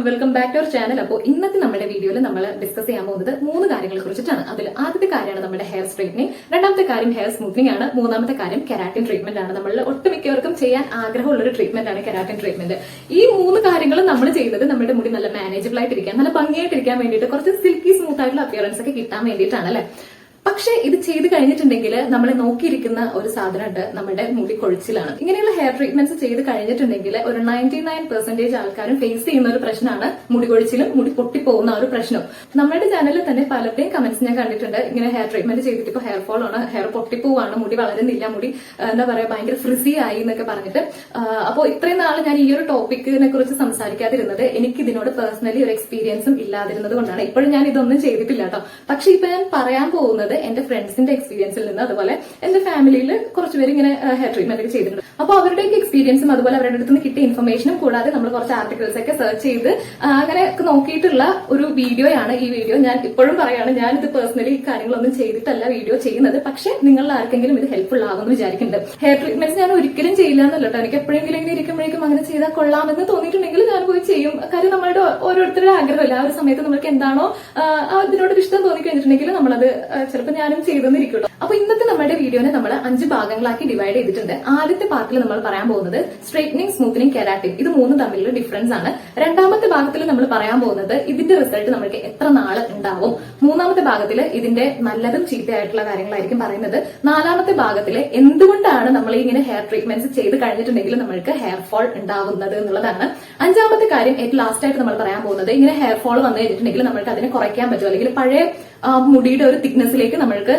Welcome back to our channel. അപ്പോൾ ഇന്നത്തെ നമ്മുടെ വീഡിയോയിൽ നമ്മൾ ഡിസ്കസ് ചെയ്യാൻ പോകുന്നത് 3 കാര്യങ്ങളെ കുറിച്ചിട്ടാണ്. അതിൽ ആദ്യത്തെ കാര്യമാണ് നമ്മുടെ ഹെയർ സ്ട്രെയിറ്റനിങ്, രണ്ടാമത്തെ കാര്യം ഹെയർ സ്മൂത്തനിങ് ആണ്, മൂന്നാമത്തെ കാര്യം കെരാറ്റിൻ ട്രീറ്റ്മെന്റ് ആണ്. നമ്മളിൽ ഒട്ടുമിക്കവർക്കും ചെയ്യാൻ ആഗ്രഹമുള്ള ഒരു ട്രീറ്റ്മെന്റ് ആണ് കെരാറ്റിൻ ട്രീറ്റ്മെന്റ്. ഈ 3 കാര്യങ്ങളും നമ്മൾ ചെയ്യുന്നത് നമ്മുടെ മുടി നല്ല മാനേജബിൾ ആയിട്ടിരിക്കാൻ, നല്ല ഭംഗിയായിട്ടിരിക്കാൻ വേണ്ടിയിട്ട്, കുറച്ച് സിൽക്കി സ്മൂത്ത് ആയിട്ടുള്ള അപ്പിയറൻസ് ഒക്കെ കിട്ടാൻ വേണ്ടിയിട്ടാണ് അല്ലെ. പക്ഷെ ഇത് ചെയ്ത് കഴിഞ്ഞിട്ടുണ്ടെങ്കിൽ നമ്മളെ നോക്കിയിരിക്കുന്ന ഒരു സാധനമുണ്ട്, നമ്മുടെ മുടി കൊഴിച്ചിലാണ്. ഇങ്ങനെയുള്ള ഹെയർ ട്രീറ്റ്മെന്റ്സ് ചെയ്ത് കഴിഞ്ഞിട്ടുണ്ടെങ്കിൽ ഒരു 99% ആൾക്കാരും ഫേസ് ചെയ്യുന്ന ഒരു പ്രശ്നമാണ് മുടി കൊഴിച്ചിലും മുടി പൊട്ടിപ്പോകുന്ന ഒരു പ്രശ്നം. നമ്മുടെ ചാനലിൽ തന്നെ പലരുടെയും കമന്റ്സ് ഞാൻ കണ്ടിട്ടുണ്ട്. ഇങ്ങനെ ഹെയർ ട്രീറ്റ്മെന്റ് ചെയ്തിട്ട് ഇപ്പൊ ഹെയർ ഫോൾ ആണ്, ഹെയർ പൊട്ടിപ്പോവാണ്, മുടി വളരുന്നില്ല, മുടി എന്താ പറയാ ഭയങ്കര ഫ്രിസി ആയി എന്നൊക്കെ പറഞ്ഞിട്ട്. അപ്പോൾ ഇത്രയും നാള് ഞാൻ ഈ ഒരു ടോപ്പിക്കിനെ കുറിച്ച് സംസാരിക്കാതിരുന്നത് എനിക്ക് ഇതിനോട് പേഴ്സണലി ഒരു എക്സ്പീരിയൻസും ഇല്ലാതിരുന്നത് കൊണ്ടാണ്. ഇപ്പോഴും ഞാൻ ഇതൊന്നും ചെയ്തിട്ടില്ല കേട്ടോ. പക്ഷെ ഇപ്പൊ ഞാൻ പറയാൻ പോകുന്നത് എന്റെ ഫ്രണ്ട്സിന്റെ എക്സ്പീരിയൻസിൽ നിന്ന്, അതുപോലെ എന്റെ ഫാമിലിയിൽ കുറച്ചുപേര് ഇങ്ങനെ ഹെയർ ട്രീറ്റ്മെന്റ് ഒക്കെ ചെയ്തിട്ടുണ്ട്. അപ്പോൾ അവരുടെയൊക്കെ എക്സ്പീരിയൻസും അതുപോലെ അവരുടെ അടുത്ത് നിന്ന് കിട്ടിയ ഇൻഫർമേഷനും കൂടാതെ നമ്മൾ കുറച്ച് ആർട്ടിക്കിൾസ് ഒക്കെ സെർച്ച് ചെയ്ത് അങ്ങനെ നോക്കിയിട്ടുള്ള ഒരു വീഡിയോയാണ് ഈ വീഡിയോ. ഞാൻ ഇപ്പോഴും പറയാണ്, ഞാൻ ഇത് പേഴ്സണലി ഈ കാര്യങ്ങളൊന്നും ചെയ്തിട്ടല്ല വീഡിയോ ചെയ്യുന്നത്. പക്ഷെ നിങ്ങളിൽ ആർക്കെങ്കിലും ഇത് ഹെൽപ്ഫുൾ ആകുമെന്ന് വിചാരിക്കുന്നുണ്ട്. ഹെയർ ട്രീറ്റ്മെന്റ്സ് ഞാൻ ഒരിക്കലും ചെയ്യില്ല എന്നല്ല കേട്ടോ. എനിക്ക് എപ്പോഴെങ്കിലും ഇങ്ങനെ ഇരിക്കുമ്പോഴേക്കും അങ്ങനെ ചെയ്താൽ കൊള്ളാമെന്ന് തോന്നിയിട്ടുണ്ടെങ്കിൽ ഞാൻ പോയി ചെയ്യും. കാര്യം നമ്മളുടെ ഓരോരുത്തരുടെ ആഗ്രഹമല്ല. ആ ഒരു സമയത്ത് നമുക്ക് എന്താണോ അതിനോട് ഇഷ്ടം തോന്നി കഴിഞ്ഞിട്ടുണ്ടെങ്കിൽ നമ്മളത് ചിലപ്പോൾ ഞാനും ചെയ്തെന്നിരിക്കുള്ളൂ. അപ്പൊ ഇന്നത്തെ നമ്മുടെ വീഡിയോനെ നമ്മൾ 5 ഭാഗങ്ങളാക്കി ഡിവൈഡ് ചെയ്തിട്ടുണ്ട്. ആദ്യത്തെ പാർട്ടിൽ നമ്മൾ പറയാൻ പോകുന്നത് സ്ട്രെയിറ്റനിങ്, സ്മൂത്തനിങ്, കെരാറ്റിൻ, ഇത് 3 തമ്മിലുള്ള ഡിഫറൻസ് ആണ്. രണ്ടാമത്തെ ഭാഗത്തിൽ നമ്മൾ പറയാൻ പോകുന്നത് ഇതിന്റെ റിസൾട്ട് നമുക്ക് എത്ര നാള് ഉണ്ടാവും. മൂന്നാമത്തെ ഭാഗത്തിൽ ഇതിന്റെ നല്ലതും ചീത്തയായിട്ടുള്ള കാര്യങ്ങളായിരിക്കും പറയുന്നത്. നാലാമത്തെ ഭാഗത്തിൽ എന്തുകൊണ്ടാണ് നമ്മൾ ഇങ്ങനെ ഹെയർ ട്രീറ്റ്മെന്റ്സ് ചെയ്ത് കഴിഞ്ഞിട്ടുണ്ടെങ്കിൽ നമ്മൾക്ക് ഹെയർ ഫോൾ ഉണ്ടാവുന്നത് എന്നുള്ളതാണ്. അഞ്ചാമത്തെ കാര്യം ഏറ്റവും ലാസ്റ്റ് ആയിട്ട് നമ്മൾ പറയാൻ പോകുന്നത് ഇങ്ങനെ ഹെയർ ഫോൾ വന്നു കഴിഞ്ഞിട്ടുണ്ടെങ്കിൽ നമ്മൾക്ക് അതിനെ കുറയ്ക്കാൻ പറ്റും, അല്ലെങ്കിൽ പഴയ മുടിയുടെ ഒരു തിക്നെസ്സിലേക്ക് നമ്മൾക്ക്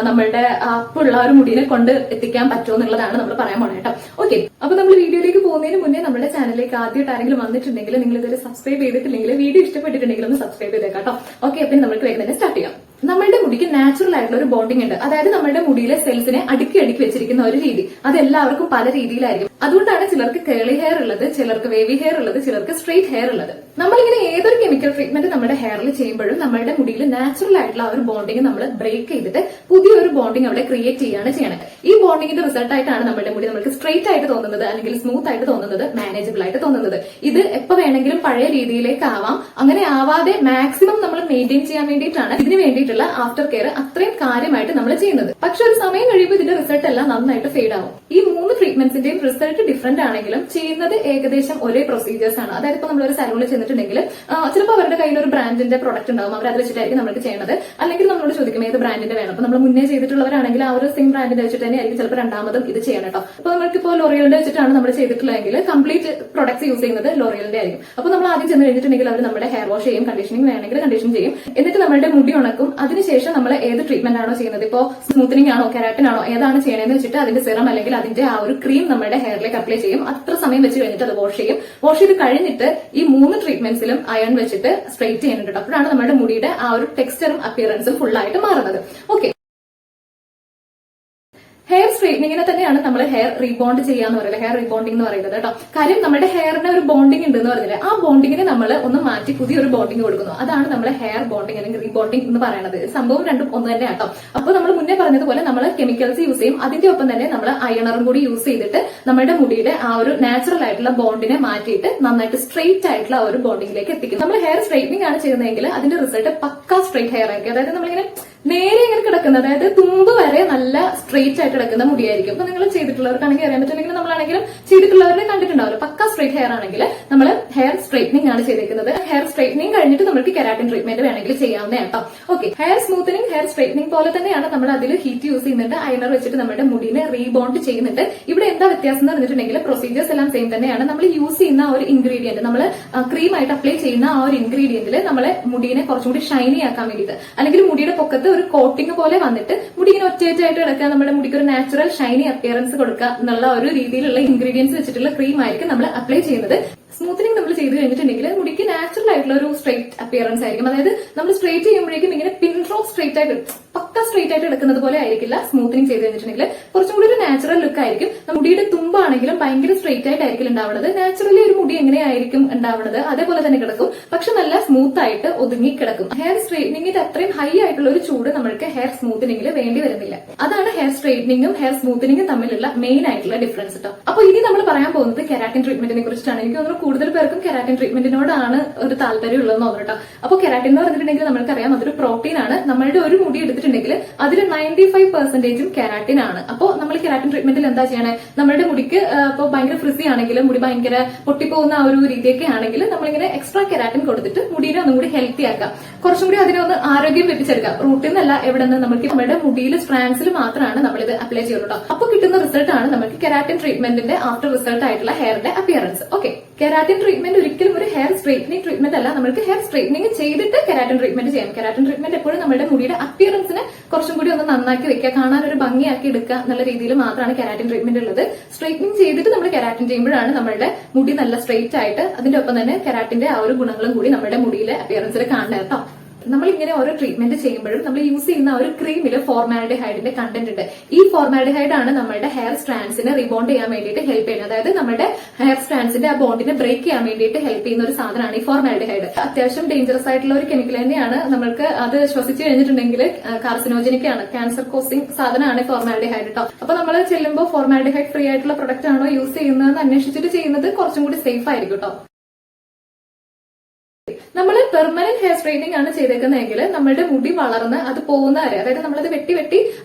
നമ്മളുടെ അപ്പുള്ള ഒരു മുടിനെ കൊണ്ട് എത്തിക്കാൻ പറ്റുമോ എന്നുള്ളതാണ് നമ്മൾ പറയാൻ പോണേ കേട്ടോ. ഓക്കെ, അപ്പൊ നമ്മൾ വീഡിയോയിലേക്ക് പോകുന്നതിന് മുന്നേ നമ്മുടെ ചാനലിലേക്ക് ആദ്യമായിട്ട് ആരെങ്കിലും വന്നിട്ടുണ്ടെങ്കിൽ, നിങ്ങൾ ഇതുവരെ സബ്സ്ക്രൈബ് ചെയ്തിട്ടില്ലെങ്കിൽ, വീഡിയോ ഇഷ്ടപ്പെട്ടിട്ടുണ്ടെങ്കിൽ ഒന്ന് സബ്സ്ക്രൈബ് ചെയ്തേക്കാം കേട്ടോ. ഓക്കെ, അപ്പൊ നമുക്ക് വേഗം തന്നെ സ്റ്റാർട്ട് ചെയ്യാം. നമ്മളുടെ മുടിക്ക് നാച്ചുറൽ ആയിട്ടുള്ള ഒരു ബോണ്ടിങ് ഉണ്ട്. അതായത് നമ്മുടെ മുടിയിലെ സെൽസിനെ അടുക്കി വെച്ചിരിക്കുന്ന ഒരു രീതി. അത് എല്ലാവർക്കും പല രീതിയിലായിരിക്കും. അതുകൊണ്ടാണ് ചിലർക്ക് കേളി ഹെയർ ഉള്ളത്, ചിലർക്ക് വേവി ഹെയർ ഉള്ളത്, ചിലർക്ക് സ്ട്രെയിറ്റ് ഹെയർ ഉള്ളത്. നമ്മളിങ്ങനെ ഏതൊരു കെമിക്കൽ ട്രീറ്റ്മെന്റ് നമ്മുടെ ഹെയറിൽ ചെയ്യുമ്പോഴും നമ്മുടെ മുടിയിൽ നാച്ചുറൽ ആയിട്ടുള്ള ആ ഒരു ബോണ്ടിങ് നമ്മൾ ബ്രേക്ക് ചെയ്തിട്ട് പുതിയൊരു ബോണ്ടിങ് അവിടെ ക്രിയേറ്റ് ചെയ്യാണ് ചെയ്യണത്. ഈ ബോണ്ടിങ്ങിന്റെ റിസൾട്ട് ആയിട്ടാണ് നമ്മുടെ മുടി നമുക്ക് സ്ട്രെയിറ്റ് ആയിട്ട് തോന്നുന്നത്, അല്ലെങ്കിൽ സ്മൂത്ത് ആയിട്ട് തോന്നുന്നത്, മാനേജബിൾ ആയിട്ട് തോന്നുന്നത്. ഇത് എപ്പോ വേണമെങ്കിലും പഴയ രീതിയിലേക്ക് ആവാം. അങ്ങനെ ആവാതെ മാക്സിമം നമ്മൾ മെയിൻറ്റെയിൻ ചെയ്യാൻ വേണ്ടിയിട്ടാണ് ഇതിന് വേണ്ടിയിട്ടുള്ള ആഫ്റ്റർ കെയർ അത്രയും കാര്യമായിട്ട് നമ്മൾ ചെയ്യുന്നത്. പക്ഷെ ഒരു സമയം കഴിയുമ്പോൾ ഇതിന്റെ റിസൾട്ട് എല്ലാം നന്നായിട്ട് ഫെയ്ഡ് ആവും. ഈ 3 ട്രീറ്റ്മെന്റ്സിന്റെയും റിസൾട്ട് ഡിഫറന്റ് ആണെങ്കിലും ചെയ്യുന്നത് ഏകദേശം ഒരേ പ്രൊസീജിയേഴ്സ് ആണ്. അതായത് ഇപ്പൊ നമ്മളൊരു സലൂണിൽ ചെന്നിട്ടുണ്ടെങ്കിൽ ചിലപ്പോൾ അവരുടെ കയ്യിൽ ഒരു ബ്രാൻഡിന്റെ പ്രൊഡക്റ്റ് ഉണ്ടാവും, അവർ അത് വെച്ചിട്ടായിരിക്കും നമുക്ക് ചെയ്യുന്നത്. അല്ലെങ്കിൽ നമ്മളോട് ചോദിക്കും ഏത് ബ്രാൻഡിന്റെ വേണം. അപ്പൊ നമ്മൾ മുന്നേ ചെയ്തിട്ടുള്ളവരാണെങ്കിൽ ആ ഒരു സെയിം ബ്രാൻഡിന്റെ വെച്ചിട്ട് തന്നെ ആയിരിക്കും ചിലപ്പോൾ രണ്ടാമതും ഇത് ചെയ്യണം കേട്ടോ. അപ്പൊ നമുക്കിപ്പോൾ ലോറിയലിന്റെ വെച്ചിട്ടാണ് നമ്മൾ ചെയ്തിട്ടുള്ളതെങ്കിൽ കംപ്ലീറ്റ് പ്രൊഡക്ട്സ് യൂസ് ചെയ്യുന്നത് ലോറിയലിന്റെ ആയിരിക്കും. അപ്പൊ നമ്മൾ ആദ്യം ചെന്ന് കഴിഞ്ഞിട്ടുണ്ടെങ്കിൽ അവർ നമ്മുടെ ഹെയർ വാഷ് ചെയ്യും, കണ്ടീഷനിങ് വേണമെങ്കിൽ കണ്ടീഷൻ ചെയ്യും, എന്നിട്ട് നമ്മുടെ മുടി ഉണക്കും. അതിനുശേഷം നമ്മൾ ഏത് ട്രീറ്റ്മെന്റ് ആണോ ചെയ്യുന്നത്, ഇപ്പോ സ്മൂത്തനിങ് ആണോ കെരാറ്റിൻ ആണോ ഏതാണ് ചെയ്യണമെന്ന് വെച്ചിട്ട് അതിന്റെ സിറം അല്ലെങ്കിൽ അതിന്റെ ആ ഒരു ക്രീം നമ്മുടെ ഹെയറിലേക്ക് അപ്ലൈ ചെയ്യും. അത്ര സമയം വെച്ച് കഴിഞ്ഞിട്ട് അത് വാഷ് ചെയ്യും. വാഷ് ചെയ്ത് കഴിഞ്ഞിട്ട് ഈ 3 ട്രീറ്റ്മെന്റ്സിലും അയൺ വെച്ചിട്ട് സ്ട്രെയിറ്റ് ചെയ്യുന്നുണ്ട്. അപ്പോഴാണ് നമ്മുടെ മുടിയുടെ ആ ഒരു ടെക്സ്ചറും അപ്പിയറൻസും ഫുൾ ആയിട്ട് മാറുന്നത്. ഓക്കെ, ഹെയർ സ്ട്രെയിറ്റനിങ്ങിനെ തന്നെയാണ് നമ്മൾ ഹെയർ റീബോണ്ട് ചെയ്യാന്ന് പറയുന്നത്, ഹെയർ റീബോണ്ടിങ് എന്ന് പറയുന്നത് കേട്ടോ. കാര്യം നമ്മുടെ ഹെയറിന് ഒരു ബോണ്ടിങ് ഉണ്ട് എന്ന് പറഞ്ഞില്ലേ, ആ ബോണ്ടിങ്ങിനെ നമ്മൾ ഒന്ന് മാറ്റി പുതിയൊരു ബോണ്ടിങ് കൊടുക്കുന്നു. അതാണ് നമ്മളെ ഹെയർ ബോണ്ടിങ് അല്ലെങ്കിൽ റീബോണ്ടിങ് എന്ന് പറയുന്നത്. സംഭവം രണ്ടും ഒന്ന് തന്നെ കേട്ടോ. അപ്പോൾ നമ്മൾ മുന്നേ പറഞ്ഞതുപോലെ നമ്മൾ കെമിക്കൽസ് യൂസ് ചെയ്യും, അതിന്റെ ഒപ്പം തന്നെ നമ്മൾ അയണറും കൂടി യൂസ് ചെയ്തിട്ട് നമ്മുടെ മുടിയുടെ ആ ഒരു നാച്ചുറൽ ആയിട്ടുള്ള ബോണ്ടിനെ മാറ്റിയിട്ട് നന്നായിട്ട് സ്ട്രെയിറ്റ് ആയിട്ടുള്ള ഒരു ബോണ്ടിങ്ങിലേക്ക് എത്തിക്കും. നമ്മൾ ഹെയർ സ്ട്രെയിറ്റനിങ് ആണ് ചെയ്യുന്നതെങ്കിൽ അതിന്റെ റിസൾട്ട് പക്ക സ്ട്രെയിറ്റ് ഹെയർ ആയിരിക്കും. അതായത് നമ്മളിങ്ങനെ നേരെ ഇങ്ങനെ കിടക്കുന്നത്, അതായത് തുമ്പ് വരെ നല്ല സ്ട്രെയിറ്റ് ആയിട്ട് കിടക്കുന്ന മുടിയായിരിക്കും. അപ്പൊ നിങ്ങൾ ചെയ്തിട്ടുള്ളവർക്കാണെങ്കിൽ അറിയാൻ പറ്റുമെങ്കിൽ നമ്മളാണെങ്കിലും ചെയ്തിട്ടുള്ളവരെ കണ്ടിട്ടുണ്ടാവില്ല. പക്ക സ്ട്രെയിറ്റ് ഹെയർ ആണെങ്കിൽ നമ്മൾ ഹെയർ സ്ട്രെയിറ്റനിങ് ആണ് ചെയ്തിരിക്കുന്നത്. ഹെയർ സ്ട്രെയിറ്റനിങ് കഴിഞ്ഞിട്ട് നമുക്ക് കെരാറ്റിൻ ട്രീറ്റ്മെന്റ് വേണമെങ്കിൽ ചെയ്യാവുന്നതാണ് കേട്ടോ. Okay, hair smoothening, hair straightening പോലെ തന്നെയാണ്. നമ്മൾ അതിൽ ഹീറ്റ് യൂസ് ചെയ്യുന്നുണ്ട്, അയണർ വെച്ചിട്ട് നമ്മുടെ മുടിനെ റീബോണ്ട് ചെയ്യുന്നുണ്ട്. ഇവിടെ എന്താ വ്യത്യാസം എന്ന് പറഞ്ഞിട്ടുണ്ടെങ്കിൽ പ്രൊസീജിയേഴ്സ് എല്ലാം സെയിം തന്നെയാണ്. നമ്മൾ യൂസ് ചെയ്യുന്ന ആ ഒരു ഇൻഗ്രീഡിയന്റ്, നമ്മൾ ക്രീം ആയിട്ട് അപ്ലൈ ചെയ്യുന്ന ആ ഒരു ഇൻഗ്രീഡിയന്റിൽ നമ്മളെ മുടിനെ കുറച്ചുകൂടി ഷൈനി ആക്കാൻ വേണ്ടിയിട്ട്, അല്ലെങ്കിൽ മുടിയുടെ പൊക്കത്ത് ഒരു കോട്ടിംഗ് പോലെ വന്നിട്ട് മുടി ഇങ്ങനെ ഒറ്റയായിട്ട് കിടക്കുക, നമ്മുടെ മുടിക്ക് ഒരു നാച്ചുറൽ ഷൈനി അപ്പിയറൻസ് കൊടുക്കുക എന്നുള്ള ഒരു രീതിയിലുള്ള ഇൻഗ്രീഡിയൻസ് വെച്ചിട്ടുള്ള ക്രീം ആയിരിക്കും നമ്മൾ അപ്ലൈ ചെയ്യുന്നത്. സ്മൂത്തനിങ് നമ്മൾ ചെയ്ത് കഴിഞ്ഞിട്ടുണ്ടെങ്കിൽ മുടിക്ക് നാച്ചുറൽ ആയിട്ടുള്ള ഒരു സ്ട്രെയിറ്റ് അപ്പിയറൻസ് ആയിരിക്കും. അതായത് നമ്മൾ സ്ട്രെയിറ്റ് ചെയ്യുമ്പോഴേക്കും ഇങ്ങനെ പിൻ ഡ്രോപ്പ് സ്ട്രെയിറ്റ് ആയിട്ട് പക്ക സ്ട്രെയിറ്റ് ആയിട്ട് എടുക്കുന്നത് പോലെ ആയിരിക്കില്ല. സ്മൂത്തനിങ് ചെയ്ത് കഴിഞ്ഞിട്ടുണ്ടെങ്കിൽ കുറച്ചും കൂടി ഒരു നാച്ചുറൽ ലുക്ക് ആയിരിക്കും. മുടിയുടെ തുമ്പാണെങ്കിലും ഭയങ്കര സ്ട്രെയിറ്റ് ആയിട്ടായിരിക്കും ഉണ്ടാവുന്നത്. നാച്ചുറലി ഒരു മുടി എങ്ങനെയായിരിക്കും ഉണ്ടാവുന്നത് അതേപോലെ തന്നെ കിടക്കും, പക്ഷെ നല്ല സ്മൂത്ത് ആയിട്ട് ഒതുങ്ങി കിടക്കും. ഹെയർ സ്ട്രെയിറ്റനിങ്ങിന്റെ അത്രയും ഹൈ ആയിട്ടുള്ള ഒരു ചൂട് നമ്മൾക്ക് ഹെയർ സ്മൂത്തനിങ്ങിൽ വേണ്ടി വരുന്നില്ല. അതാണ് ഹെയർ സ്ട്രെയിറ്റനിങ്ങും ഹെയർ സ്മൂത്തനിങ്ങും തമ്മിലുള്ള മെയിൻ ആയിട്ടുള്ള ഡിഫറൻസ് കേട്ടോ. അപ്പൊ ഇനി നമ്മൾ പറയാൻ പോകുന്നത് കെരാറ്റിൻ ട്രീറ്റ്മെന്റിനെ കുറിച്ചിട്ടാണ്. എനിക്ക് തോന്നുന്നു കൂടുതൽ പേർക്കും കെരാറ്റിൻ ട്രീറ്റ്മെന്റിനോടാണ് ഒരു താല്പര്യം ഉള്ളതെന്ന് തോന്നുന്നു കേട്ടോ. അപ്പൊ കെരാറ്റിൻ എന്ന് പറഞ്ഞിട്ടുണ്ടെങ്കിൽ നമ്മൾക്കറിയാം അതൊരു പ്രോട്ടീൻ ആണ്. നമ്മളുടെ ഒരു മുടി എടുത്തിട്ടുണ്ടെങ്കിൽ അതിൽ 95% കെരാറ്റിൻ ആണ്. അപ്പോൾ നമ്മൾ കെരാറ്റിൻ ട്രീറ്റ്മെന്റിൽ എന്താ ചെയ്യണേ, നമ്മുടെ മുടിക്ക് ഇപ്പോൾ ഭയങ്കര ഫ്രിസി ആണെങ്കിലും മുടി ഭയങ്കര പൊട്ടിപ്പോകുന്ന ആ ഒരു രീതിയൊക്കെ ആണെങ്കിൽ നമ്മളിങ്ങനെ എക്സ്ട്രാ കെരാറ്റിൻ കൊടുത്തിട്ട് മുടിയെ ഒന്നും കൂടി ഹെൽത്തി ആക്കാം, കുറച്ചും കൂടി അതിനെ ഒന്ന് ആരോഗ്യം വെപ്പിച്ചെടുക്കാം. റൂട്ടിൽ നിന്നല്ല, എവിടെ നിന്ന് നമുക്ക് നമ്മുടെ മുടിയിൽ സ്ട്രാൻഡ്സിൽ മാത്രമാണ് നമ്മളിത് അപ്ലൈ ചെയ്യുള്ളൂ. അപ്പൊ കിട്ടുന്ന റിസൾട്ട് ആണ് നമുക്ക് കെരാറ്റിൻ ട്രീറ്റ്മെന്റിന്റെ ആഫ്റ്റർ റിസൾട്ട് ആയിട്ടുള്ള ഹെയറിന്റെ അപ്പിയറൻസ്. ഓക്കെ, കെരാറ്റിൻ ട്രീറ്റ്മെന്റ് ഒരിക്കലും ഒരു ഹെയർ സ്ട്രെയിറ്റനിങ് ട്രീറ്റ്മെന്റ് അല്ല. നമുക്ക് ഹെയർ സ്ട്രെയിറ്റനിങ് ചെയ്തിട്ട് കെരാറ്റിൻ ട്രീറ്റ്മെന്റ് ചെയ്യാം. കെരാറ്റിൻ ട്രീറ്റ്മെന്റ് എപ്പോഴും നമ്മുടെ മുടിയുടെ അപ്പിയറൻസിനെ കുറച്ചും കൂടി ഒന്ന് നന്നാക്കി വെക്കുക, കാണാൻ ഒരു ഭംഗിയാക്കി എടുക്കുക എന്നുള്ള രീതിയിൽ മാത്രമാണ് കെരാറ്റിൻ ട്രീറ്റ്മെന്റ് ഉള്ളത്. സ്ട്രെയിറ്റനിങ് ചെയ്തിട്ട് നമ്മൾ കെരാറ്റിൻ ചെയ്യുമ്പോഴാണ് നമ്മുടെ മുടി നല്ല സ്ട്രെയിറ്റ് ആയിട്ട് അതിന്റെ ഒപ്പം തന്നെ കെരാറ്റിന്റെ ആ ഒരു ഗുണങ്ങളും കൂടി നമ്മുടെ മുടിയിലെ അപ്പിയറൻസിൽ കാണുന്നത് കേട്ടോ. നമ്മളിങ്ങനെ ഓരോ ട്രീറ്റ്മെന്റ് ചെയ്യുമ്പോഴും നമ്മൾ യൂസ് ചെയ്യുന്ന ഒരു ക്രീമിൽ ഫോർമാൽഡിഹൈഡിന്റെ കണ്ടന്റ് ഉണ്ട്. ഈ ഫോർമാൽഡിഹൈഡ് ആണ് നമ്മുടെ ഹെയർ സ്ട്രാൻഡ്സിനെ റീബോണ്ട് ചെയ്യാൻ വേണ്ടിയിട്ട് ഹെൽപ്പ് ചെയ്യുന്നത്. അതായത് നമ്മുടെ ഹെയർ സ്ട്രാൻഡ്സിന്റെ ആ ബോണ്ടിനെ ബ്രേക്ക് ചെയ്യാൻ വേണ്ടിയിട്ട് ഹെൽപ്പ് ചെയ്യുന്ന ഒരു സാധനമാണ് ഈ ഫോർമാൽഡിഹൈഡ്. അത്യാവശ്യം ഡേഞ്ചറസ് ആയിട്ടുള്ള ഒരു കെമിക്കൽ തന്നെയാണ്. നമ്മൾക്ക് അത് ശ്വസിച്ചു കഴിഞ്ഞിട്ടുണ്ടെങ്കിൽ കാർസിനോജനിക് ആണ്, ക്യാൻസർ കോസിംഗ് സാധനമാണ് ഫോർമാൽഡിഹൈഡ് കേട്ടോ. അപ്പൊ നമ്മൾ ചെല്ലുമ്പോൾ ഫോർമാൽഡിഹൈഡ് ഫ്രീ ആയിട്ടുള്ള പ്രൊഡക്റ്റ് ആണോ യൂസ് ചെയ്യുന്നതെന്ന് അന്വേഷിച്ചിട്ട് ചെയ്യുന്നത് കുറച്ചും കൂടി സേഫ് ആയിരിക്കും കേട്ടോ. നമ്മൾ പെർമനന്റ് ഹെയർ സ്ട്രെയിറ്റനിങ് ആണ് ചെയ്തേക്കുന്നതെങ്കിൽ നമ്മുടെ മുടി വളർന്ന് അത് പോകുന്നവരെ, അതായത് നമ്മളത് വെട്ടി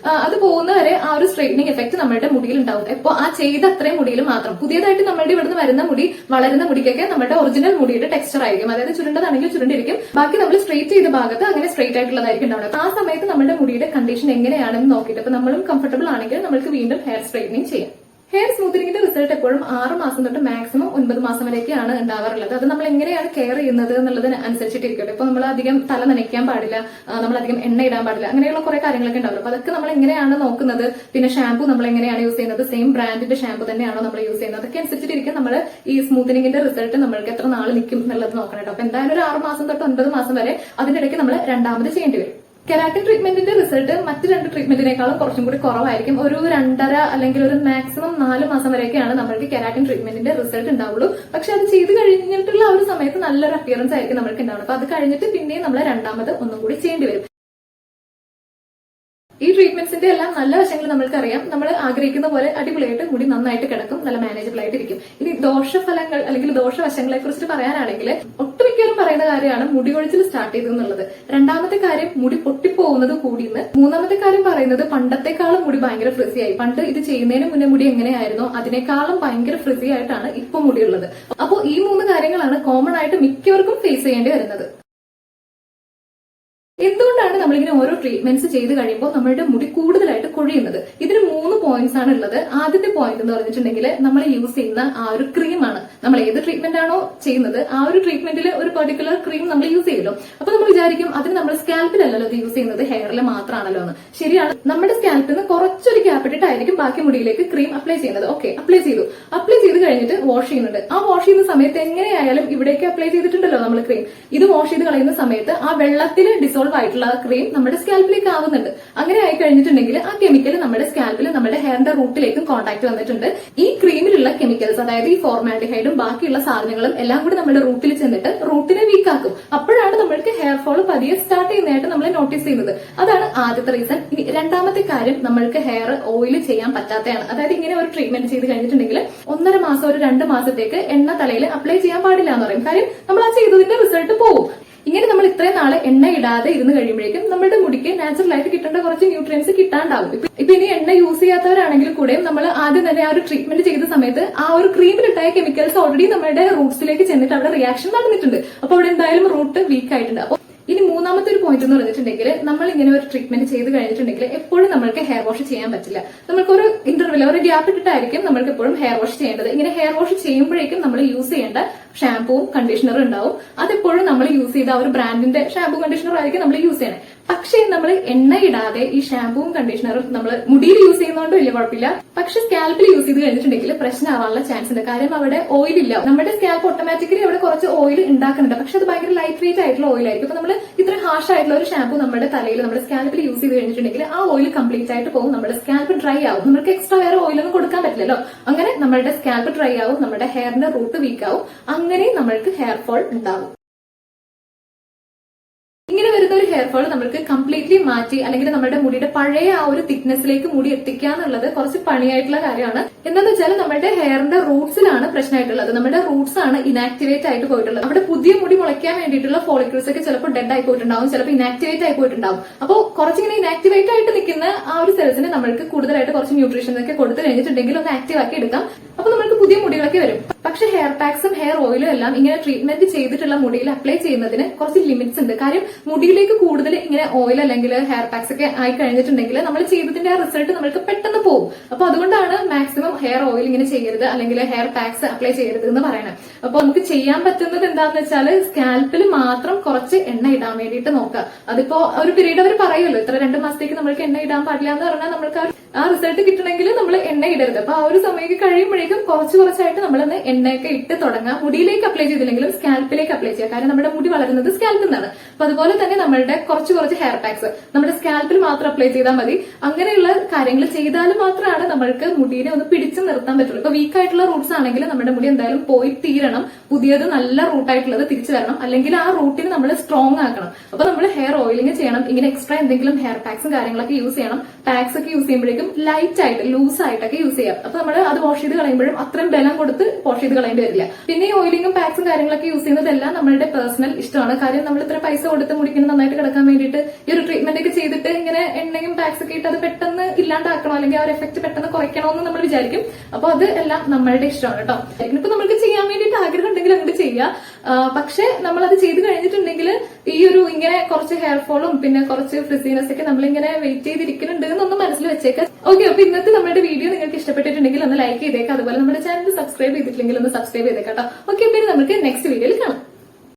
അത് പോകുന്നവരെ ആ ഒരു സ്ട്രെയിറ്റനിങ് എഫക്ട് നമ്മുടെ മുടിയിൽ ഉണ്ടാവും. അപ്പോൾ ആ ചെയ്ത അത്രയും മുടിയിൽ മാത്രം. പുതിയതായിട്ട് നമ്മുടെ ഇവിടുന്ന് വരുന്ന മുടി, വളരുന്ന മുടിക്കൊക്കെ നമ്മുടെ ഒറിജിനൽ മുടിയുടെ ടെക്സ്ചർ ആയിരിക്കും. അതായത് ചുരുണ്ടതാണെങ്കിൽ ചുരുണ്ടിരിക്കും, ബാക്കി നമ്മൾ സ്ട്രെയിറ്റ് ചെയ്ത ഭാഗത്ത് അങ്ങനെ സ്ട്രെയിറ്റ് ആയിട്ടുള്ളതായിരിക്കും ഉണ്ടാവുന്നത്. ആ സമയത്ത് നമ്മുടെ മുടിയുടെ കണ്ടീഷൻ എങ്ങനെയാണെന്ന് നോക്കിയിട്ട് അപ്പൊ നമ്മളും കംഫർട്ടബിൾ ആണെങ്കിൽ നമുക്ക് വീണ്ടും ഹെയർ സ്ട്രെയിറ്റനിങ് ചെയ്യാം. ഹെയർ സ്മൂത്തനിങ്ങിന്റെ റിസൾട്ട് എപ്പോഴും 6 മാസം തൊട്ട് മാക്സിമം 9 മാസം വരെയൊക്കെയാണ് ഉണ്ടാവാറുള്ളത്. അത് നമ്മൾ എങ്ങനെയാണ് കെയർ ചെയ്യുന്നത് എന്നുള്ളതിന് അനുസരിച്ചിട്ടിരിക്കട്ടെ. ഇപ്പൊ നമ്മൾ അധികം തല നനയ്ക്കാൻ പാടില്ല, നമ്മൾ അധികം എണ്ണ ഇടാൻ പാടില്ല, അങ്ങനെയുള്ള കുറെ കാര്യങ്ങളൊക്കെ ഉണ്ടാവും. അപ്പൊ അതൊക്കെ നമ്മൾ എങ്ങനെയാണ് നോക്കുന്നത്, പിന്നെ ഷാമ്പു നമ്മൾ എങ്ങനെയാണ് യൂസ് ചെയ്യുന്നത്, സെയിം ബ്രാൻഡിന്റെ ഷാമ്പു തന്നെയാണോ നമ്മൾ യൂസ് ചെയ്യുന്നത്, അതൊക്കെ അനുസരിച്ചിട്ടിരിക്കും നമ്മൾ ഈ സ്മൂത്തനിങ്ങിന്റെ റിസൾട്ട് നമ്മൾക്ക് എത്ര നാൾ നിൽക്കും എന്നുള്ളത് നോക്കണം കേട്ടോ. അപ്പൊ എന്തായാലും ഒരു 6 മാസം തൊട്ട് 9 മാസം വരെ അതിന്റെ ഇടയ്ക്ക് നമ്മൾ രണ്ടാമത് ചെയ്യേണ്ടി വരും. കെരാറ്റിൻ ട്രീറ്റ്മെന്റിന്റെ റിസൾട്ട് മറ്റ് 2 ട്രീറ്റ്മെന്റിനേക്കാളും കുറച്ചും കൂടി കുറവായിരിക്കും. ഒരു 2.5 അല്ലെങ്കിൽ ഒരു മാക്സിമം 4 മാസം വരെയൊക്കെയാണ് നമ്മൾക്ക് കെരാറ്റിൻ ട്രീറ്റ്മെന്റിന്റെ റിസൾട്ട് ഉണ്ടാവുള്ളൂ. പക്ഷെ അത് ചെയ്ത് കഴിഞ്ഞിട്ടുള്ള ആ ഒരു സമയത്ത് നല്ലൊരു അപ്പിയറൻസ് ആയിരിക്കും നമ്മൾക്ക് ഉണ്ടാവുന്നത്. അപ്പൊ അത് കഴിഞ്ഞിട്ട് പിന്നെയും നമ്മൾ രണ്ടാമത് ഒന്നും കൂടി ചെയ്യേണ്ടി വരും. ഈ ട്രീറ്റ്മെന്റ്സിന്റെ എല്ലാം നല്ല വശങ്ങൾ നമ്മൾക്കറിയാം. നമ്മൾ ആഗ്രഹിക്കുന്ന പോലെ അടിപൊളിയായിട്ട് മുടി നന്നായിട്ട് കിടക്കും, നല്ല മാനേജബിൾ ആയിട്ടിരിക്കും. ഇനി ദോഷഫലങ്ങൾ അല്ലെങ്കിൽ ദോഷവശങ്ങളെ കുറിച്ച് പറയാനാണെങ്കിൽ ഒട്ടുമിക്കവരും പറയുന്ന കാര്യമാണ് മുടി കൊഴിച്ചിൽ സ്റ്റാർട്ട് ചെയ്തു എന്നുള്ളത്. രണ്ടാമത്തെ കാര്യം മുടി പൊട്ടിപ്പോകുന്നത് കൂടിയെന്ന്. മൂന്നാമത്തെ കാര്യം പറയുന്നത് പണ്ടത്തെക്കാളും മുടി ഭയങ്കര ഫ്രിസി ആയി. പണ്ട് ഇത് ചെയ്യുന്നതിന് മുന്നേ മുടി എങ്ങനെയായിരുന്നോ അതിനേക്കാളും ഭയങ്കര ഫ്രിസി ആയിട്ടാണ് ഇപ്പൊ മുടിയുള്ളത്. അപ്പോൾ ഈ 3 കാര്യങ്ങളാണ് കോമൺ ആയിട്ട് മിക്കവർക്കും ഫേസ് ചെയ്യേണ്ടി വരുന്നത്. എന്തുകൊണ്ടാണ് നമ്മളിങ്ങനെ ഓരോ ട്രീറ്റ്മെന്റ്സ് ചെയ്ത് കഴിയുമ്പോൾ നമ്മളുടെ മുടി കൂടുതലായിട്ട് കൊഴിയുന്നത്? ഇതിന് 3 പോയിന്റ്സ് ആണ് ഉള്ളത്. ആദ്യത്തെ പോയിന്റ് എന്ന് പറഞ്ഞിട്ടുണ്ടെങ്കിൽ നമ്മൾ യൂസ് ചെയ്യുന്ന ആ ഒരു ക്രീമാണ്. നമ്മൾ ഏത് ട്രീറ്റ്മെന്റ് ആണോ ചെയ്യുന്നത് ആ ഒരു ട്രീറ്റ്മെന്റിൽ ഒരു പെർട്ടിക്കുലർ ക്രീം നമ്മൾ യൂസ് ചെയ്യുമല്ലോ. അപ്പൊ നമ്മൾ വിചാരിക്കും അതിന് നമ്മൾ സ്കാൽപ്പിലല്ലോ ഇത് യൂസ് ചെയ്യുന്നത്, ഹെയറിൽ മാത്രമാണല്ലോ എന്ന്. ശരിയാണ്, നമ്മുടെ സ്കാൽപ്പിൽ നിന്ന് കുറച്ചൊരു ഗ്യാപ്പ് ഇട്ടിട്ടായിരിക്കും ബാക്കി മുടിയിലേക്ക് ക്രീം അപ്ലൈ ചെയ്യുന്നത്. ഓക്കെ, അപ്ലൈ ചെയ്ത് കഴിഞ്ഞിട്ട് വാഷ് ചെയ്യുന്നുണ്ട്. ആ വാഷ് ചെയ്യുന്ന സമയത്ത് എങ്ങനെയായാലും ഇവിടേക്ക് അപ്ലൈ ചെയ്തിട്ടുണ്ടല്ലോ നമ്മൾ ക്രീം. ഇത് വാഷ് ചെയ്ത് കളയുന്ന സമയത്ത് ആ വെള്ളത്തിൽ ഡിസോൾവ് ആയിട്ടുള്ള ക്രീം നമ്മുടെ സ്കാൽപ്പിലേക്ക് ആവുന്നുണ്ട്. അങ്ങനെ ആയി കഴിഞ്ഞിട്ടുണ്ടെങ്കിൽ ആ കെമിക്കൽ നമ്മുടെ സ്കാൽപ്പിൽ നമ്മുടെ ഹെയറിന്റെ റൂട്ടിലേക്കും കോൺടാക്ട് വന്നിട്ടുണ്ട്. ഈ ക്രീമിലുള്ള കെമിക്കൽസ്, അതായത് ഈ ഫോർമാൽഡിഹൈഡും ബാക്കിയുള്ള സാധനങ്ങളും എല്ലാം കൂടി നമ്മുടെ റൂട്ടിൽ ചെന്നിട്ട് റൂട്ടിനെ വീക്ക് ആക്കും. അപ്പോഴാണ് നമ്മൾക്ക് ഹെയർ ഫോൾ പതിയെ സ്റ്റാർട്ട് ചെയ്യുന്നതായിട്ട് നമ്മൾ നോട്ടീസ് ചെയ്യുന്നത്. അതാണ് ആദ്യത്തെ റീസൺ. ഇനി രണ്ടാമത്തെ കാര്യം, നമ്മൾക്ക് ഹെയർ ഓയിൽ ചെയ്യാൻ പറ്റാത്തതാണ്. അതായത് ഇങ്ങനെ ഒരു ട്രീറ്റ്മെന്റ് ചെയ്ത് കഴിഞ്ഞിട്ടുണ്ടെങ്കിൽ 1.5 മാസം ഒരു 2 മാസത്തേക്ക് എണ്ണ തലയിൽ അപ്ലൈ ചെയ്യാൻ പാടില്ല എന്ന് പറയും. കാര്യം നമ്മൾ ആ ചെയ്തതിന്റെ റിസൾട്ട് പോകും. ഇങ്ങനെ നമ്മൾ ഇത്രയും നാളെ എണ്ണ ഇടാതെ ഇരുന്ന് കഴിയുമ്പോഴേക്കും നമ്മുടെ മുടിക്ക് നാച്ചുറൽ ആയിട്ട് കിട്ടേണ്ട കുറച്ച് ന്യൂട്രിയൻസ് കിട്ടാണ്ടാവും. ഇപ്പൊ ഇനി എണ്ണ യൂസ് ചെയ്യാത്തവരാണെങ്കിൽ കൂടെയും നമ്മൾ ആദ്യം തന്നെ ആ ഒരു ട്രീറ്റ്മെന്റ് ചെയ്ത സമയത്ത് ആ ഒരു ക്രീമിലിട്ടായ കെമിക്കൽസ് ഓൾറെഡി നമ്മുടെ റൂട്ട്സിലേക്ക് ചെന്നിട്ട് അവിടെ റിയാക്ഷൻ നടന്നിട്ടുണ്ട്. അപ്പൊ അവിടെ എന്തായാലും റൂട്ട് വീക്ക് ആയിട്ടുണ്ട്. അപ്പൊ ഇനി മൂന്നാമത്തെ ഒരു പോയിന്റ് എന്ന് പറഞ്ഞിട്ടുണ്ടെങ്കിൽ നമ്മൾ ഇങ്ങനെ ഒരു ട്രീറ്റ്മെന്റ് ചെയ്ത് കഴിഞ്ഞിട്ടുണ്ടെങ്കിൽ എപ്പോഴും നമ്മൾക്ക് ഹെയർ വാഷ് ചെയ്യാൻ പറ്റില്ല. നമ്മൾക്ക് ഒരു ഇന്റർവെൽ, ഒരു ഗ്യാപ്പ് ഇട്ടിട്ടായിരിക്കും നമ്മൾക്ക് എപ്പോഴും ഹെയർ വാഷ് ചെയ്യേണ്ടത്. ഇങ്ങനെ ഹെയർ വാഷ് ചെയ്യുമ്പോഴേക്കും നമ്മൾ യൂസ് ചെയ്യേണ്ട ഷാമ്പൂവും കണ്ടീഷണറും ഉണ്ടാവും. അതെപ്പോഴും നമ്മൾ യൂസ് ചെയ്ത ഒരു ബ്രാൻഡിന്റെ ഷാമ്പൂ കണ്ടീഷണറും ആയിരിക്കും നമ്മൾ യൂസ് ചെയ്യണേ. പക്ഷേ നമ്മൾ എണ്ണ ഇടാതെ ഈ ഷാമ്പൂവും കണ്ടീഷണറും നമ്മൾ മുടിയിൽ യൂസ് ചെയ്യുന്നതുകൊണ്ട് വലിയ കുഴപ്പമില്ല. പക്ഷെ സ്കാൽപ്പിൽ യൂസ് ചെയ്ത് കഴിഞ്ഞിട്ടുണ്ടെങ്കിൽ പ്രശ്നമാവാനുള്ള ചാൻസ് ഉണ്ട്. കാര്യം അവിടെ ഓയിൽ ഇല്ല. നമ്മുടെ സ്കാൽപ്പ് ഓട്ടോമാറ്റിക്കലി അവിടെ കുറച്ച് ഓയിൽ ഉണ്ടാക്കുന്നുണ്ട്. പക്ഷെ അത് ഭയങ്കര ലൈറ്റ് വെയിറ്റ് ആയിട്ടുള്ള ഓയിൽ ആയിരിക്കും. അപ്പൊ നമ്മൾ ഇത്ര ഹാർഷ് ആയിട്ടുള്ള ഒരു ഷാമ്പൂ നമ്മുടെ തലയിൽ, നമ്മുടെ സ്കാൽപ്പിൽ യൂസ് ചെയ്ത് കഴിഞ്ഞിട്ടുണ്ടെങ്കിൽ ആ ഓയിൽ കംപ്ലീറ്റ് ആയിട്ട് പോകും. നമ്മുടെ സ്കാൽപ്പ് ഡ്രൈ ആവും. നമുക്ക് എക്സ്ട്രാ വേറെ ഓയിലൊന്നും കൊടുക്കാൻ പറ്റില്ലല്ലോ. അങ്ങനെ നമ്മുടെ സ്കാൽപ്പ് ഡ്രൈ ആവും, നമ്മുടെ ഹെയറിന്റെ റൂട്ട് വീക്ക് ആവും. അങ്ങനെ നമ്മൾക്ക് ഹെയർ ഫോൾ ഉണ്ടാവും. ഇങ്ങനെ വരുന്ന ഒരു ഹെയർ ഫോൾ നമുക്ക് കംപ്ലീറ്റ്ലി മാറ്റി അല്ലെങ്കിൽ നമ്മുടെ മുടിയുടെ പഴയ ആ ഒരു തിക്നെസ്സിലേക്ക് മുടി എത്തിക്കുക എന്നുള്ളത് കുറച്ച് പണിയായിട്ടുള്ള കാര്യമാണ്. എന്താന്ന് വെച്ചാൽ നമ്മുടെ ഹെയറിന്റെ റൂട്ട്സിലാണ് പ്രശ്നമായിട്ടുള്ളത്. നമ്മുടെ റൂട്ട്സ് ആണ് ഇനാക്ടിവേറ്റ് ആയിട്ട് പോയിട്ടുള്ളത്. അവിടെ പുതിയ മുടി മുളയ്ക്കാൻ വേണ്ടിയിട്ടുള്ള ഫോളിക്കിൾസ് ഒക്കെ ചിലപ്പോൾ ഡെഡ് ആയി പോയിട്ടുണ്ടാവും, ചിലപ്പോൾ ഇനാക്ടിവേറ്റ് ആയി പോയിട്ടുണ്ടാവും. അപ്പോൾ കുറച്ചിങ്ങനെ ഇനാക്ടിവേറ്റ് ആയിട്ട് നിൽക്കുന്ന ആ ഒരു സെൽസിന് നമ്മൾക്ക് കൂടുതലായിട്ട് കുറച്ച് ന്യൂട്രീഷൻ ഒക്കെ കൊടുത്തു കഴിഞ്ഞിട്ടുണ്ടെങ്കിൽ ഒന്ന് ആക്റ്റീവ് ആക്കി എടുക്കാം. അപ്പൊ നമ്മൾക്ക് പുതിയ മുടികളൊക്കെ വരും. പക്ഷെ ഹെയർ പാക്സും ഹെയർ ഓയിലും എല്ലാം ഇങ്ങനെ ട്രീറ്റ്മെന്റ് ചെയ്തിട്ടുള്ള മുടിയിൽ അപ്ലൈ ചെയ്യുന്നതിന് കുറച്ച് ലിമിറ്റ്സ് ഉണ്ട്. കാര്യം മുടിയിലേക്ക് കൂടുതൽ ഇങ്ങനെ ഓയിൽ അല്ലെങ്കിൽ ഹെയർ പാക്സ് ഒക്കെ ആയി കഴിഞ്ഞിട്ടുണ്ടെങ്കിൽ നമ്മൾ ചെയ്തതിന്റെ ആ റിസൾട്ട് നമ്മൾക്ക് പെട്ടെന്ന് പോകും. അപ്പൊ അതുകൊണ്ടാണ് മാക്സിമം ഹെയർ ഓയിൽ ഇങ്ങനെ ചെയ്യരുത് അല്ലെങ്കിൽ ഹെയർ പാക്സ് അപ്ലൈ ചെയ്യരുത് എന്ന് പറയുന്നത്. അപ്പൊ നമുക്ക് ചെയ്യാൻ പറ്റുന്നത് എന്താണെന്ന് വെച്ചാൽ സ്കാൽപ്പിൽ മാത്രം കുറച്ച് എണ്ണ ഇടാൻ വേണ്ടിയിട്ട് നോക്കുക. അതിപ്പോ ഒരു പീരീഡ് അവർ പറയുമല്ലോ, ഇത്ര 2 മാസത്തേക്ക് നമ്മൾക്ക് എണ്ണ ഇടാൻ പാടില്ല എന്ന് പറഞ്ഞാൽ നമ്മൾക്ക് ആ റിസൾട്ട് കിട്ടണമെങ്കിൽ നമ്മൾ എണ്ണ ഇടരുത്. അപ്പൊ ആ ഒരു സമയം കഴിയുമ്പോഴേക്കും കുറച്ചായിട്ട് നമ്മളൊന്ന് എണ്ണയൊക്കെ ഇട്ട് തുടങ്ങാം. മുടിയിലേക്ക് അപ്ലൈ ചെയ്തില്ലെങ്കിലും സ്കാൽപ്പിലേക്ക് അപ്ലൈ ചെയ്യുക. കാരണം നമ്മുടെ മുടി വളരുന്നത് സ്കാൽപ്പിൽ നിന്നാണ്. അപ്പൊ അതുപോലെ തന്നെ നമ്മളുടെ കുറച്ച് ഹെയർ പാക്സ് നമ്മുടെ സ്കാൽപ്പിൽ മാത്രം അപ്ലൈ ചെയ്താൽ മതി. അങ്ങനെയുള്ള കാര്യങ്ങൾ ചെയ്താൽ മാത്രമാണ് നമ്മൾക്ക് മുടിയെ ഒന്ന് പിടിച്ചു നിർത്താൻ പറ്റുള്ളൂ. ഇപ്പൊ വീക്ക് ആയിട്ടുള്ള റൂട്ട്സ് ആണെങ്കിൽ നമ്മുടെ മുടി എന്തായാലും പോയി തീരണം, പുതിയത് നല്ല റൂട്ടായിട്ടുള്ളത് തിരിച്ചു വരണം, അല്ലെങ്കിൽ ആ റൂട്ടിന് നമ്മൾ സ്ട്രോങ് ആക്കണം. അപ്പൊ നമ്മൾ ഹെയർ ഓയിലിംഗ് ചെയ്യണം. ഇങ്ങനെ എക്സ്ട്രാ എന്തെങ്കിലും ഹെയർ പാക്സും കാര്യങ്ങളൊക്കെ യൂസ് ചെയ്യണം. പാക്സ് ഒക്കെ യൂസ് ചെയ്യുമ്പോഴേക്കും ലൈറ്റ് ആയിട്ട് ലൂസ് ആയിട്ടൊക്കെ യൂസ് ചെയ്യാം. അപ്പൊ നമ്മൾ അത് വാഷ് ചെയ്ത് കളയുമ്പോഴും അത്രയും ബലം കൊടുത്ത് വാഷ് ചെയ്ത് കളയേണ്ടി വരില്ല. പിന്നെ ഈ ഓയിലിംഗും പാക്സും കാര്യങ്ങളൊക്കെ യൂസ് ചെയ്യുന്നതെല്ലാം നമ്മളുടെ പേഴ്സണൽ ഇഷ്ടമാണ്. കാര്യം നമ്മൾ ഇത്ര പൈസ കൊടുത്ത് മുടിക്കുന്ന നന്നായിട്ട് കിടക്കാൻ വേണ്ടിയിട്ട് ഈ ഒരു ട്രീറ്റ്മെന്റ് ഒക്കെ ചെയ്തിട്ട് ഇങ്ങനെ എണ്ണയും പാക്സ് ഒക്കെ ഇട്ട് അത് പെട്ടെന്ന് ഇല്ലാണ്ടാക്കണോ അല്ലെങ്കിൽ ആ ഒരു എഫക്ട് പെട്ടെന്ന് കുറയ്ക്കണോ എന്ന് നമ്മൾ വിചാരിക്കും. അപ്പൊ അത് എല്ലാം നമ്മളുടെ ഇഷ്ടമാണ് കേട്ടോ. ഇപ്പൊ നമുക്ക് ചെയ്യാൻ വേണ്ടിയിട്ട് ആഗ്രഹം ഉണ്ടെങ്കിൽ അങ്ങോട്ട് ചെയ്യുക. പക്ഷെ നമ്മൾ അത് ചെയ്ത് കഴിഞ്ഞിട്ടുണ്ടെങ്കിൽ ഈ ഒരു ഇങ്ങനെ കുറച്ച് ഹെയർ ഫോളും പിന്നെ കുറച്ച് ഫ്രിസീനെസ് ഒക്കെ നമ്മളിങ്ങനെ വെയിറ്റ് ചെയ്തിരിക്കുന്നുണ്ട് എന്നൊന്ന് മനസ്സിൽ വെച്ചേക്കാം. ഓക്കെ, അപ്പൊ ഇന്നത്തെ നമ്മുടെ വീഡിയോ നിങ്ങൾക്ക് ഇഷ്ടപ്പെട്ടിട്ടുണ്ടെങ്കിൽ ഒന്ന് ലൈക്ക് ചെയ്തേക്കാം. അതുപോലെ നമ്മുടെ ചാനൽ സബ്സ്ക്രൈബ് ചെയ്തിട്ടില്ലെങ്കിൽ ഒന്ന് സബ്സ്ക്രൈബ് ചെയ്തേക്കാം കേട്ടോ. ഓക്കെ, പിന്നെ നമുക്ക് നെക്സ്റ്റ് വീഡിയോയിൽ കാണാം.